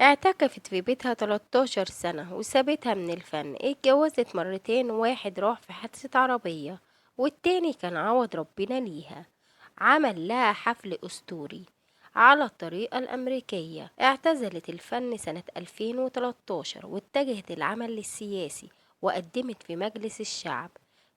اعتكفت في بيتها 13 سنة وسابتها من الفن. اتجوزت مرتين، واحد راح في حادثة عربية والتاني كان عوض ربنا ليها. عمل لها حفل أسطوري على الطريقة الأمريكية. اعتزلت الفن سنة 2013 واتجهت العمل السياسي وقدمت في مجلس الشعب.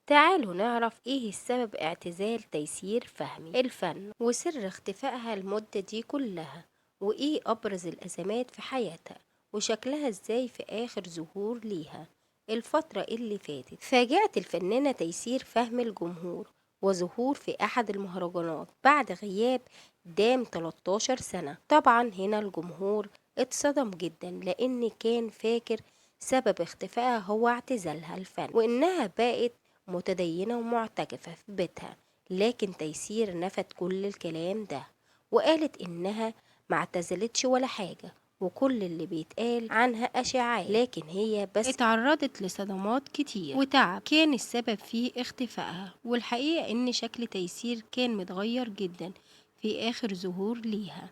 تعالوا نعرف ايه السبب اعتزال تيسير فهمي الفن وسر اختفائها المدة دي كلها، وإيه أبرز الأزمات في حياتها وشكلها إزاي في آخر ظهور ليها الفترة اللي فاتت. فاجأت الفنانة تيسير فهمي الجمهور وظهور في أحد المهرجانات بعد غياب دام 13 سنة. طبعا هنا الجمهور اتصدم جدا لأن كان فاكر سبب اختفائها هو اعتزالها الفن وإنها بقت متدينة ومعتكفة في بيتها. لكن تيسير نفت كل الكلام ده وقالت إنها ما اعتزلتش ولا حاجة وكل اللي بيتقال عنها أشاعات، لكن هي بس اتعرضت لصدمات كتير وتعب كان السبب في اختفائها. والحقيقة إن شكل تيسير كان متغير جدا في آخر ظهور ليها،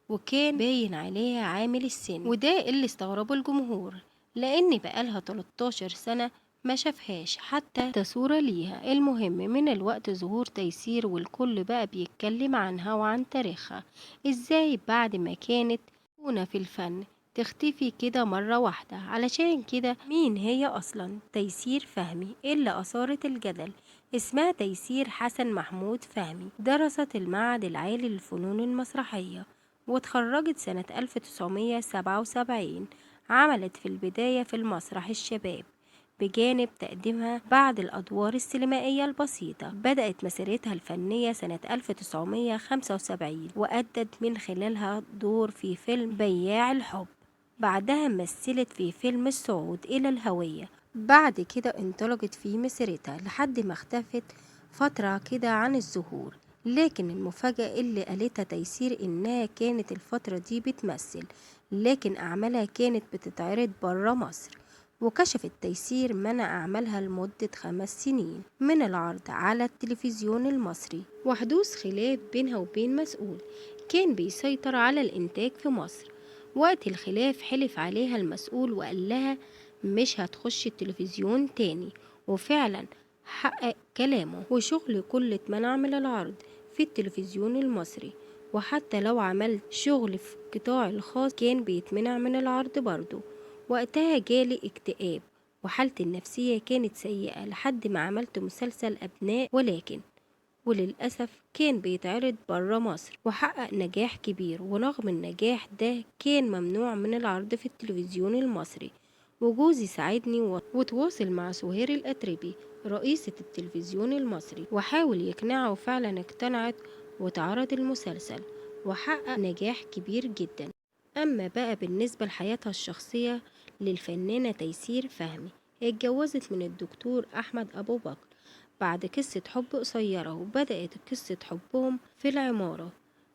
وكان باين عليها عامل السن، وده اللي استغربه الجمهور لأن بقالها 13 سنة ما شافهاش حتى تصورة ليها. المهم من الوقت ظهور تيسير والكل بقى بيتكلم عنها وعن تاريخها. ازاي بعد ما كانت أيقونة في الفن تختفي كده مرة واحدة؟ علشان كده مين هي أصلا تيسير فهمي اللي أثارت الجدل؟ اسمها تيسير حسن محمود فهمي، درست المعهد العالي للفنون المسرحية واتخرجت سنة 1977. عملت في البداية في المسرح الشباب بجانب تقديمها بعض الأدوار السينمائية البسيطة. بدأت مسيرتها الفنية سنة 1975 وأدت من خلالها دور في فيلم بياع الحب. بعدها مثلت في فيلم الصعود إلى الهوية. بعد كده انطلقت في مسيرتها لحد ما اختفت فترة كده عن الظهور. لكن المفاجأة اللي قالتها تيسير إنها كانت الفترة دي بتمثل، لكن أعمالها كانت بتتعرض برا مصر. وكشفت تيسير منع أعمالها لمدة 5 سنين من العرض على التلفزيون المصري، وحدوث خلاف بينها وبين مسؤول كان بيسيطر على الإنتاج في مصر. وقت الخلاف حلف عليها المسؤول وقال لها مش هتخش التلفزيون تاني، وفعلا حقق كلامه وشغل كل اتمنع من العرض في التلفزيون المصري. وحتى لو عملت شغل في القطاع الخاص كان بيتمنع من العرض برضه. وقتها جالي اكتئاب وحالتي النفسية كانت سيئة لحد ما عملت مسلسل أبناء، وللأسف كان بيتعرض برا مصر وحقق نجاح كبير. ورغم النجاح ده كان ممنوع من العرض في التلفزيون المصري. وجوزي ساعدني وتواصل مع سهير الأتربي رئيسة التلفزيون المصري وحاول يقنعها، وفعلا اقتنعت واتعرض المسلسل وحقق نجاح كبير جدا. أما بقى بالنسبة لحياتها الشخصية للفنانة تيسير فهمي، اتجوزت من الدكتور أحمد أبو بكر بعد قصة حب قصيرة، وبدأت قصة حبهم في العمارة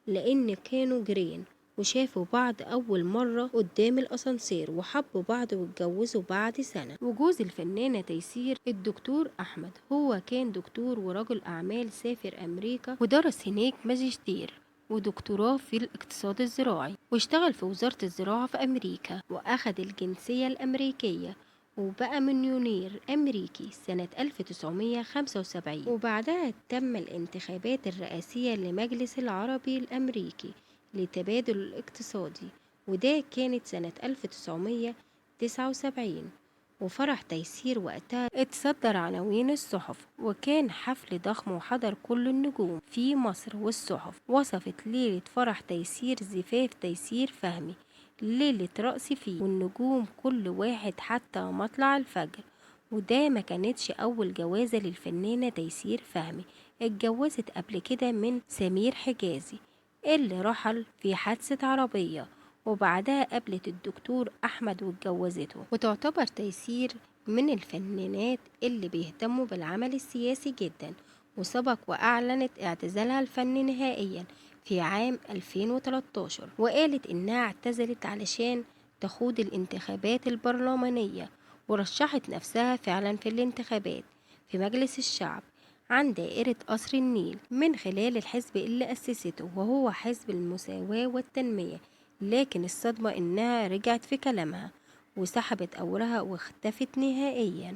لأن كانوا جيران وشافوا بعض أول مرة قدام الأسانسير وحبوا بعض واتجوزوا بعد سنة. وجوز الفنانة تيسير الدكتور أحمد هو كان دكتور ورجل أعمال، سافر أمريكا ودرس هناك ماجستير ودكتوراه في الاقتصاد الزراعي، واشتغل في وزارة الزراعة في أمريكا وأخد الجنسية الأمريكية وبقى مليونير أمريكي سنة 1975. وبعدها تم الانتخابات الرئاسية لمجلس العربي الأمريكي للتبادل الاقتصادي، وده كانت سنة 1979. وفرح تيسير وقتها اتصدر عناوين الصحف وكان حفل ضخم وحضر كل النجوم في مصر. والصحف وصفت ليلة فرح تيسير زفاف تيسير فهمي، ليلة رقص فيه والنجوم كل واحد حتى مطلع الفجر. وده ما كانتش أول جوازة للفنانة تيسير فهمي، اتجوزت قبل كده من سمير حجازي اللي رحل في حادثة عربية، وبعدها قابلت الدكتور أحمد واتجوزته. وتعتبر تيسير من الفنانات اللي بيهتموا بالعمل السياسي جدا، وسبق وأعلنت اعتزالها الفني نهائيا في عام 2013 وقالت إنها اعتزلت علشان تخوض الانتخابات البرلمانية، ورشحت نفسها فعلا في الانتخابات في مجلس الشعب عن دائرة قصر النيل من خلال الحزب اللي أسسته وهو حزب المساواة والتنمية. لكن الصدمة إنها رجعت في كلامها وسحبت أوراقها واختفت نهائيا.